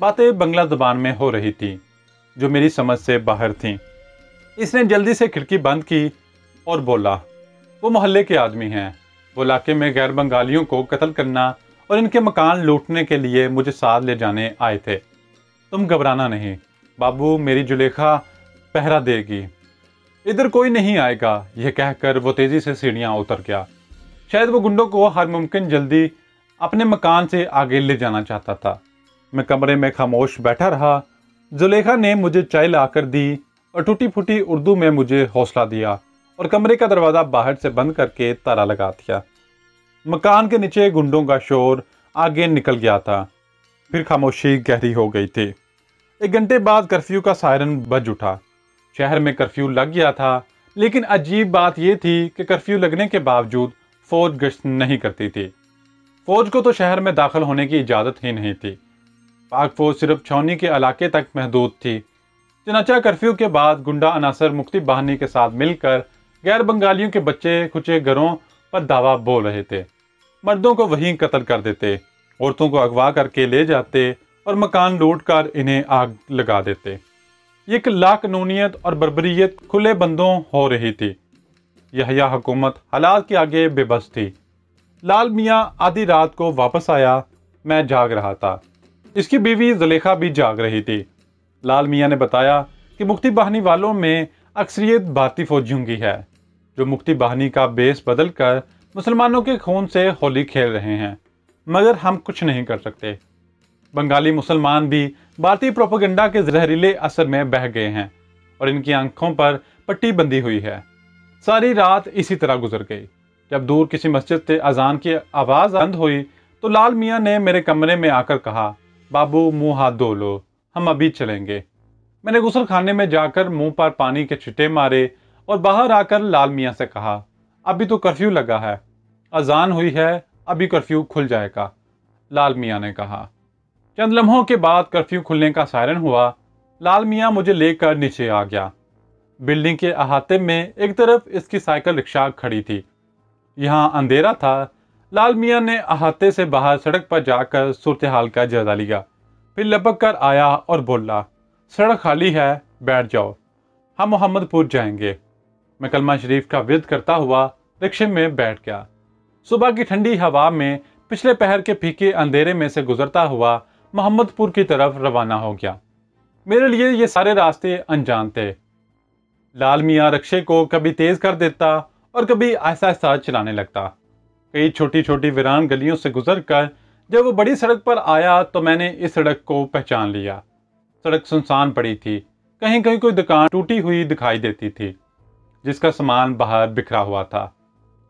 باتیں بنگلہ زبان میں ہو رہی تھی جو میری سمجھ سے باہر تھیں۔ اس نے جلدی سے کھڑکی بند کی اور بولا، وہ محلے کے آدمی ہیں، وہ علاقے میں غیر بنگالیوں کو قتل کرنا اور ان کے مکان لوٹنے کے لیے مجھے ساتھ لے جانے آئے تھے۔ تم گھبرانا نہیں، بابو میری زلیخا پہرا دے گی، ادھر کوئی نہیں آئے گا۔ یہ کہہ کر وہ تیزی سے سیڑھیاں اتر گیا۔ شاید وہ گنڈوں کو ہر ممکن جلدی اپنے مکان سے آگے لے جانا چاہتا تھا۔ میں کمرے میں خاموش بیٹھا رہا۔ زلیخا نے مجھے چائے لا کر دی اور ٹوٹی پھوٹی اردو میں مجھے حوصلہ دیا اور کمرے کا دروازہ باہر سے بند کر کے تالا لگا دیا۔ مکان کے نیچے گنڈوں کا شور آگے نکل گیا تھا، پھر خاموشی گہری ہو گئی تھی۔ 1 گھنٹے بعد کرفیو کا سائرن بج اٹھا۔ شہر میں کرفیو لگ گیا تھا، لیکن عجیب بات یہ تھی کہ کرفیو لگنے کے باوجود فوج گشت نہیں کرتی تھی۔ فوج کو تو شہر میں داخل ہونے کی اجازت ہی نہیں تھی۔ پاک فوج صرف چھاؤنی کے علاقے تک محدود تھی۔ چنانچہ کرفیو کے بعد گنڈا عناصر مکتی باہنی کے ساتھ مل کر غیر بنگالیوں کے بچے کچے گھروں پر دعویٰ بول رہے تھے۔ مردوں کو وہیں قتل کر دیتے، عورتوں کو اغوا کر کے لے جاتے اور مکان لوٹ کر انہیں آگ لگا دیتے۔ یہ ایک لاقانونیت اور بربریت کھلے بندوں ہو رہی تھی۔ یحییٰ حکومت حالات کے آگے بے بس تھی۔ لال میاں آدھی رات کو واپس آیا۔ میں جاگ رہا تھا، اس کی بیوی زلیخا بھی جاگ رہی تھی۔ لال میاں نے بتایا کہ مکتی باہنی والوں میں اکثریت بھارتی فوجیوں کی ہے، جو مکتی باہنی کا بیس بدل کر مسلمانوں کے خون سے ہولی کھیل رہے ہیں، مگر ہم کچھ نہیں کر سکتے۔ بنگالی مسلمان بھی بھارتی پروپیگنڈا کے زہریلے اثر میں بہہ گئے ہیں اور ان کی آنکھوں پر پٹی بندھی ہوئی ہے۔ ساری رات اسی طرح گزر گئی۔ جب دور کسی مسجد سے اذان کی آواز بند ہوئی تو لال میاں نے میرے کمرے میں آ کر کہا، بابو منہ ہاتھ دھو لو، ہم ابھی چلیں گے۔ میں نے غسل خانے میں جا کر منہ پر پانی کے چھٹے مارے اور باہر آ کر لال میاں سے کہا، ابھی تو کرفیو لگا ہے، اذان ہوئی ہے، ابھی کرفیو کھل جائے گا۔ لال میاں نے کہا۔ چند لمحوں کے بعد کرفیو کھلنے کا سائرن ہوا۔ لال میاں مجھے لے کر نیچے آ گیا۔ بلڈنگ کے احاطے میں ایک طرف اس کی سائیکل رکشہ کھڑی تھی۔ یہاں اندھیرا تھا۔ لال میاں نے احاطے سے باہر سڑک پر جا کر صورتحال کا جائزہ لیا، پھر لپک کر آیا اور بولا، سڑک خالی ہے، بیٹھ جاؤ، ہم محمد پور جائیں گے۔ میں کلمہ شریف کا ورد کرتا ہوا رکشے میں بیٹھ گیا۔ صبح کی ٹھنڈی ہوا میں پچھلے پہر کے پھیکے اندھیرے میں سے گزرتا ہوا محمد پور کی طرف روانہ ہو گیا۔ میرے لیے یہ سارے راستے انجان تھے۔ لال میاں رکشے کو کبھی تیز کر دیتا اور کبھی آہستہ آہستہ چلانے لگتا۔ کئی چھوٹی چھوٹی ویران گلیوں سے گزر کر جب وہ بڑی سڑک پر آیا تو میں نے اس سڑک کو پہچان لیا۔ سڑک سنسان پڑی تھی، کہیں کہیں کوئی دکان ٹوٹی ہوئی دکھائی دیتی تھی جس کا سامان باہر بکھرا ہوا تھا۔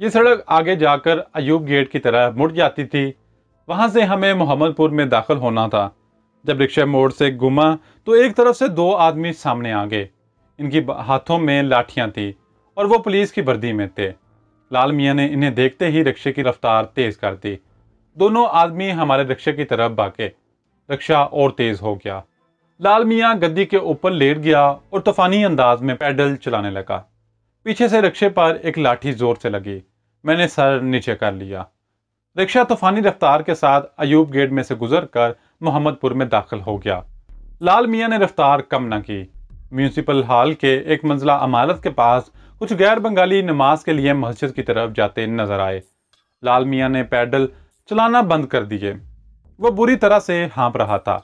یہ سڑک آگے جا کر ایوب گیٹ کی طرح مڑ جاتی تھی، وہاں سے ہمیں محمد پور میں داخل ہونا تھا۔ جب رکشہ موڑ سے گھوما تو ایک طرف سے 2 آدمی سامنے آ گئے۔ ان کی ہاتھوں میں لاٹھیاں تھیں اور وہ پولیس کی وردی میں تھے۔ لال میاں نے انہیں دیکھتے ہی رکشے کی رفتار تیز کر دی۔ دونوں آدمی ہمارے رکشے کی طرف بھاگے۔ رکشہ اور تیز ہو گیا۔ لال میاں گدی کے اوپر لیٹ گیا اور طوفانی انداز میں پیڈل چلانے لگا۔ پیچھے سے رکشے پر ایک لاٹھی زور سے لگی۔ میں نے سر نیچے کر لیا۔ رکشہ طوفانی رفتار کے ساتھ ایوب گیٹ میں سے گزر کر محمد پور میں داخل ہو گیا۔ لال میاں نے رفتار کم نہ کی۔ میونسپل ہال کے ایک منزلہ عمارت کے پاس کچھ غیر بنگالی نماز کے لیے مسجد کی طرف جاتے نظر آئے۔ لال میاں نے پیڈل چلانا بند کر دیے۔ وہ بری طرح سے ہانپ رہا تھا۔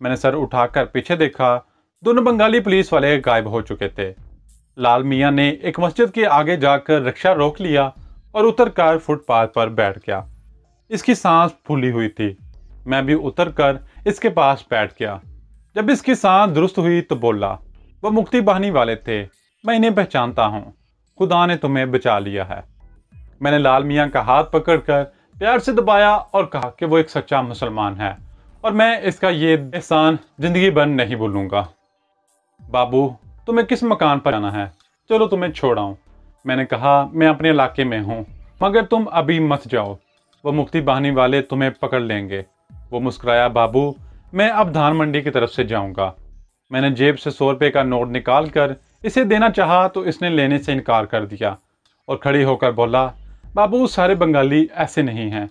میں نے سر اٹھا کر پیچھے دیکھا، دونوں بنگالی پولیس والے غائب ہو چکے تھے۔ لال میاں نے ایک مسجد کے آگے جا کر رکشہ روک لیا اور اتر کر فٹ پاتھ پر بیٹھ گیا۔ اس کی سانس پھولی ہوئی تھی۔ میں بھی اتر کر اس کے پاس بیٹھ گیا۔ جب اس کی سانس درست ہوئی تو بولا، وہ مکتی باہنی والے تھے، میں انہیں پہچانتا ہوں، خدا نے تمہیں بچا لیا ہے۔ میں نے لال میاں کا ہاتھ پکڑ کر پیار سے دبایا اور کہا کہ وہ ایک سچا مسلمان ہے اور میں اس کا یہ احسان زندگی بھر نہیں بھولوں گا۔ بابو، تمہیں کس مکان پر جانا ہے؟ چلو تمہیں چھوڑاؤں۔ میں نے کہا، میں اپنے علاقے میں ہوں، مگر تم ابھی مت جاؤ، وہ مکتی باہنی والے تمہیں پکڑ لیں گے۔ وہ مسکرایا، بابو، میں اب دھان منڈی کی طرف سے جاؤں گا۔ میں نے جیب سے 100 روپے کا نوٹ نکال کر اسے دینا چاہا تو اس نے لینے سے انکار کر دیا اور کھڑی ہو کر بولا، بابو، سارے بنگالی ایسے نہیں ہیں۔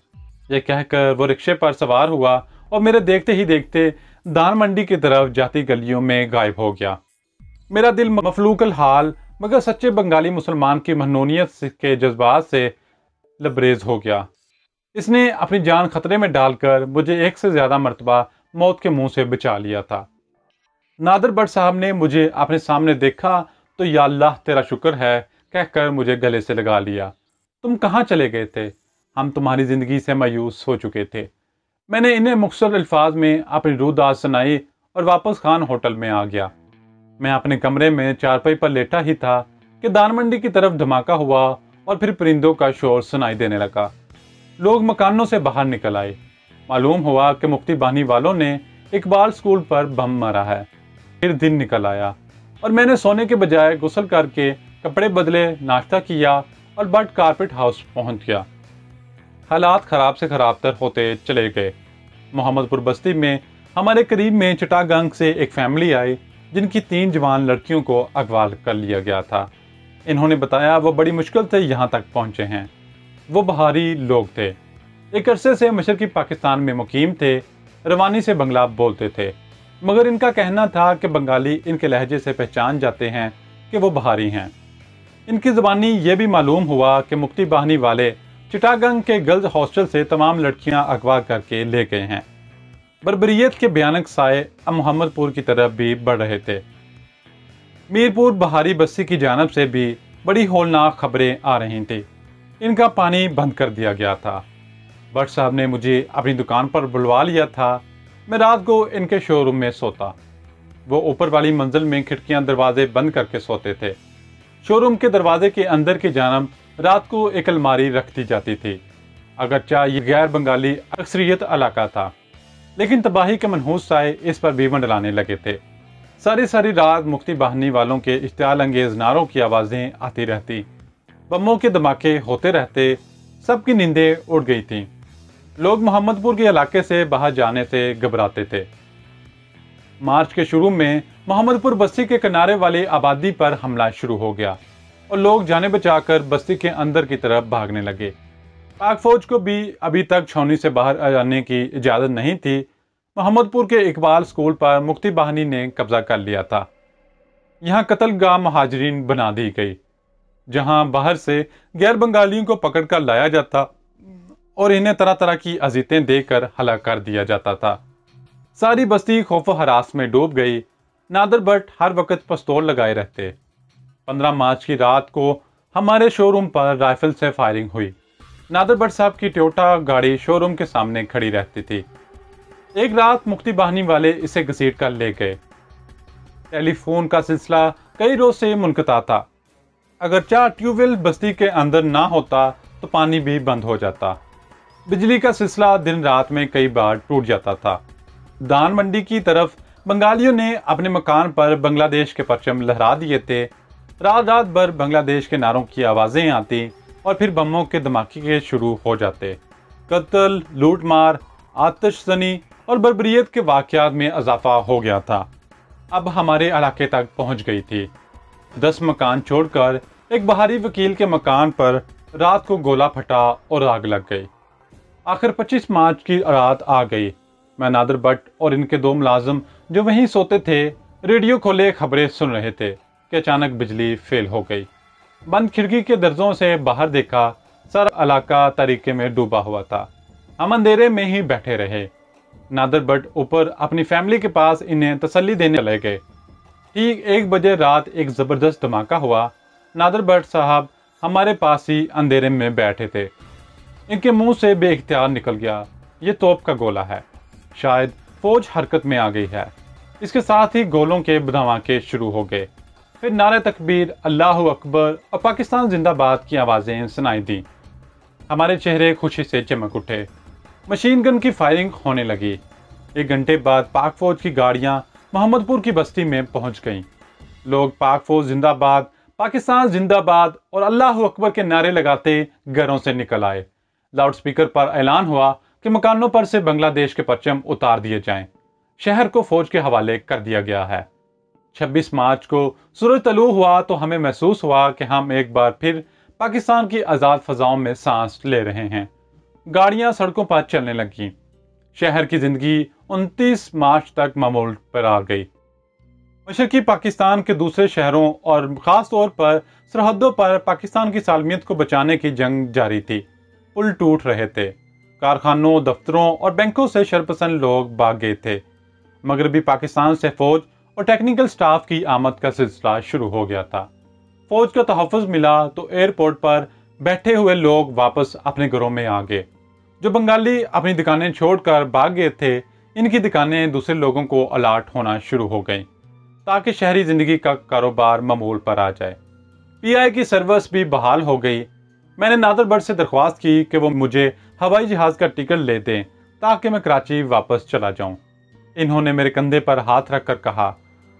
یہ کہہ کر وہ رکشے پر سوار ہوا اور میرے دیکھتے ہی دیکھتے دان منڈی کی طرف جاتی گلیوں میں غائب ہو گیا۔ میرا دل مفلوق الحال مگر سچے بنگالی مسلمان کی مہنونیت کے جذبات سے لبریز ہو گیا۔ اس نے اپنی جان خطرے میں ڈال کر مجھے ایک سے زیادہ مرتبہ موت کے منہ سے بچا لیا تھا۔ نادر بٹ صاحب نے مجھے اپنے سامنے دیکھا تو یا اللہ تیرا شکر ہے کہہ کر مجھے گلے سے لگا لیا۔ تم کہاں چلے گئے تھے؟ ہم تمہاری زندگی سے مایوس ہو چکے تھے۔ میں نے انہیں مختصر الفاظ میں اپنی روح داد سنائی اور واپس خان ہوٹل میں آ گیا۔ میں اپنے کمرے میں چارپائی پر لیٹا ہی تھا کہ دان منڈی کی طرف دھماکہ ہوا اور پھر پرندوں کا شور سنائی دینے لگا۔ لوگ مکانوں سے باہر نکل آئے۔ معلوم ہوا کہ مفتی بانی والوں نے اقبال سکول پر بم مارا ہے۔ پھر دن نکل آیا اور میں نے سونے کے بجائے غسل کر کے کپڑے بدلے، ناشتہ کیا اور بٹ کارپٹ ہاؤس پہنچ گیا۔ حالات خراب سے خراب تر ہوتے چلے گئے۔ محمد پور بستی میں ہمارے قریب میں چٹاگنگ سے ایک فیملی آئی جن کی 3 جوان لڑکیوں کو اغوا کر لیا گیا تھا۔ انہوں نے بتایا وہ بڑی مشکل سے یہاں تک پہنچے ہیں۔ وہ بہاری لوگ تھے، ایک عرصے سے مشرقی پاکستان میں مقیم تھے، روانی سے بنگلہ بولتے تھے، مگر ان کا کہنا تھا کہ بنگالی ان کے لہجے سے پہچان جاتے ہیں کہ وہ بہاری ہیں۔ ان کی زبانی یہ بھی معلوم ہوا کہ مفتی باہنی والے چٹاگنگ کے گرلز ہاسٹل سے تمام لڑکیاں اغوا کر کے لے گئے ہیں۔ بربریت کے بھیانک سائے اب محمد پور کی طرف بھی بڑھ رہے تھے۔ میرپور بہاری بستی کی جانب سے بھی بڑی ہولناک خبریں آ رہی تھیں۔ ان کا پانی بند کر دیا گیا تھا۔ بٹ صاحب نے مجھے اپنی دکان پر بلوا لیا تھا۔ میں رات کو ان کے شو روم میں سوتا۔ وہ اوپر والی منزل میں کھڑکیاں دروازے بند کر کے سوتے تھے۔ شو روم کے دروازے کے اندر کی جانب رات کو ایک الماری رکھ دی جاتی تھی۔ اگرچہ یہ غیر بنگالی اکثریت علاقہ تھا، لیکن تباہی کے منحوس سائے اس پر بھی منڈلانے لگے تھے۔ ساری رات مفتی باہنی والوں کے اشتعال انگیز نعروں کی آوازیں آتی رہتی، بموں کے دھماکے ہوتے رہتے، سب کی نیندیں اڑ گئی تھیں۔ لوگ محمد پور کے علاقے سے باہر جانے سے گھبراتے تھے۔ مارچ کے شروع میں محمد پور بستی کے کنارے والی آبادی پر حملہ شروع ہو گیا اور لوگ جانے بچا کر بستی کے اندر کی طرف بھاگنے لگے۔ پاک فوج کو بھی ابھی تک چھاؤنی سے باہر جانے کی اجازت نہیں تھی۔ محمد پور کے اقبال سکول پر مفتی باہنی نے قبضہ کر لیا تھا۔ یہاں قتل گاہ مہاجرین بنا دی گئی، جہاں باہر سے غیر بنگالیوں کو پکڑ کر لایا جاتا اور انہیں طرح طرح کی اذیتیں دے کر ہلاک کر دیا جاتا تھا۔ ساری بستی خوف و ہراس میں ڈوب گئی۔ نادر بٹ ہر وقت پستول لگائے رہتے۔ 15 مارچ کی رات کو ہمارے شو روم پر رائفل سے فائرنگ ہوئی۔ نادر بٹ صاحب کی ٹویوٹا گاڑی شو روم کے سامنے کھڑی رہتی تھی۔ ایک رات مفتی باہنی والے اسے گھسیٹ کر لے گئے۔ ٹیلی فون کا سلسلہ کئی روز سے منقطع تھا۔ اگرچہ ٹیوب ویل بستی کے اندر نہ ہوتا تو پانی بھی بند ہو جاتا۔ بجلی کا سلسلہ دن رات میں کئی بار ٹوٹ جاتا تھا۔ دان منڈی کی طرف بنگالیوں نے اپنے مکان پر بنگلہ دیش کے پرچم لہرا دیے تھے۔ رات بھر بنگلہ دیش کے نعروں کی آوازیں آتی اور پھر بموں کے دھماکے شروع ہو جاتے۔ قتل، لوٹ مار، آتش زنی اور بربریت کے واقعات میں اضافہ ہو گیا تھا۔ اب ہمارے علاقے تک پہنچ گئی تھی۔ 10 مکان چھوڑ کر ایک بہاری وکیل کے مکان پر رات کو گولہ پھٹا اور آگ لگ گئی۔ آخر 25 مارچ کی رات آ گئی۔ میں نادر بٹ اور ان کے 2 ملازم جو وہیں سوتے تھے ریڈیو کھولے خبریں سن رہے تھے کہ اچانک بجلی فیل ہو گئی۔ بند کھڑکی کے درزوں سے باہر دیکھا، سارا علاقہ تاریکی میں ڈوبا ہوا تھا۔ ہم اندھیرے میں ہی بیٹھے رہے۔ نادر بٹ اوپر اپنی فیملی کے پاس انہیں تسلی دینے چلے گئے۔ ٹھیک 1 بجے رات ایک زبردست دھماکہ ہوا۔ نادر بٹ صاحب ہمارے پاس ہی اندھیرے میں بیٹھے تھے۔ ان کے منہ سے بے اختیار نکل گیا، یہ توپ کا گولہ ہے، شاید فوج حرکت میں آ گئی ہے۔ اس کے ساتھ ہی گولوں کے دھماکے شروع ہو گئے۔ پھر نعرہ تکبیر، اللہ اکبر اور پاکستان زندہ باد کی آوازیں سنائی دیں۔ ہمارے چہرے خوشی سے چمک اٹھے۔ مشین گن کی فائرنگ ہونے لگی۔ 1 گھنٹے بعد پاک فوج کی گاڑیاں محمد پور کی بستی میں پہنچ گئیں۔ لوگ پاک فوج زندہ باد، پاکستان زندہ باد اور اللہ اکبر کے نعرے لگاتے گھروں سے نکل آئے۔ لاؤڈ سپیکر پر اعلان ہوا کہ مکانوں پر سے بنگلہ دیش کے پرچم اتار دیے جائیں۔ شہر کو فوج کے حوالے کر دیا گیا ہے۔ 26 مارچ کو سورج طلوع ہوا تو ہمیں محسوس ہوا کہ ہم ایک بار پھر پاکستان کی آزاد فضاؤں میں سانس لے رہے ہیں۔ گاڑیاں سڑکوں پر چلنے لگیں۔ شہر کی زندگی 29 مارچ تک معمول پر آ گئی۔ مشرقی پاکستان کے دوسرے شہروں اور خاص طور پر سرحدوں پر پاکستان کی سالمیت کو بچانے کی جنگ جاری تھی۔ پل ٹوٹ رہے تھے، کارخانوں، دفتروں اور بینکوں سے شرپسند لوگ بھاگ گئے تھے۔ مغربی پاکستان سے فوج اور ٹیکنیکل سٹاف کی آمد کا سلسلہ شروع ہو گیا تھا۔ فوج کا تحفظ ملا تو ایئرپورٹ پر بیٹھے ہوئے لوگ واپس اپنے گھروں میں آ گئے۔ جو بنگالی اپنی دکانیں چھوڑ کر بھاگ گئے تھے، ان کی دکانیں دوسرے لوگوں کو الاٹ ہونا شروع ہو گئیں تاکہ شہری زندگی کا کاروبار معمول پر آ جائے۔ پی آئی کی سروس بھی بحال ہو گئی۔ میں نے نادر بٹ سے درخواست کی کہ وہ مجھے ہوائی جہاز کا ٹکٹ لے دیں تاکہ میں کراچی واپس چلا جاؤں۔ انہوں نے میرے کندھے پر ہاتھ رکھ کر کہا،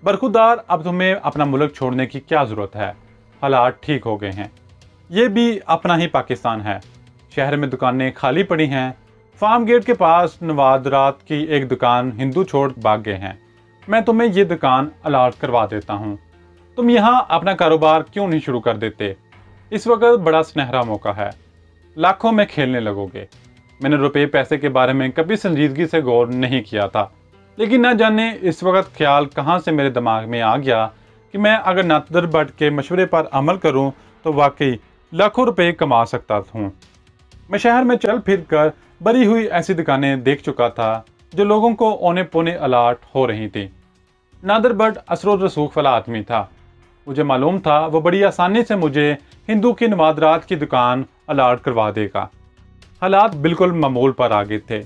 برخودار، اب تمہیں اپنا ملک چھوڑنے کی کیا ضرورت ہے؟ حالات ٹھیک ہو گئے ہیں۔ یہ بھی اپنا ہی پاکستان ہے۔ شہر میں دکانیں خالی پڑی ہیں۔ فارم گیٹ کے پاس نوادرات کی ایک دکان ہندو چھوڑ بھاگ گئے ہیں۔ میں تمہیں یہ دکان الاٹ کروا دیتا ہوں۔ تم یہاں اپنا کاروبار کیوں نہیں شروع کر دیتے؟ اس وقت بڑا سنہرا موقع ہے، لاکھوں میں کھیلنے لگو گے۔ میں نے روپے پیسے کے بارے میں کبھی سنجیدگی سے غور نہیں کیا تھا، لیکن نہ جانے اس وقت خیال کہاں سے میرے دماغ میں آ گیا کہ میں اگر نادر بٹ کے مشورے پر عمل کروں تو واقعی لاکھوں روپے کما سکتا ہوں۔ میں شہر میں چل پھر کر بری ہوئی ایسی دکانیں دیکھ چکا تھا جو لوگوں کو اونے پونے الاٹ ہو رہی تھی۔ نادر بٹ اثر و رسوخ والا آدمی تھا۔ مجھے معلوم تھا وہ بڑی آسانی سے مجھے ہندو کی نوادرات کی دکان الاٹ کروا دے گا۔ حالات بالکل معمول پر آ گئے تھے۔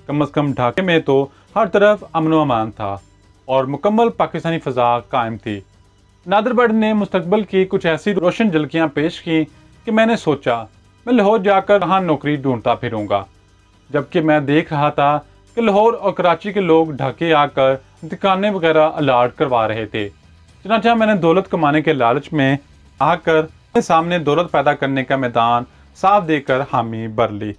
کم از کم ڈھاکے میں تو ہر طرف امن و امان تھا اور مکمل پاکستانی فضا قائم تھی۔ نادر بٹ نے مستقبل کی کچھ ایسی روشن جھلکیاں پیش کی کہ میں نے سوچا میں لاہور جا کر وہاں نوکری ڈھونڈتا پھروں گا، جبکہ میں دیکھ رہا تھا کہ لاہور اور کراچی کے لوگ ڈھاکے آ کر دکانیں وغیرہ الاٹ کروا رہے تھے۔ چنانچہ میں نے دولت کمانے کے لالچ میں آ کر سامنے دولت پیدا کرنے کا میدان صاف دے کر حامی بھر لی۔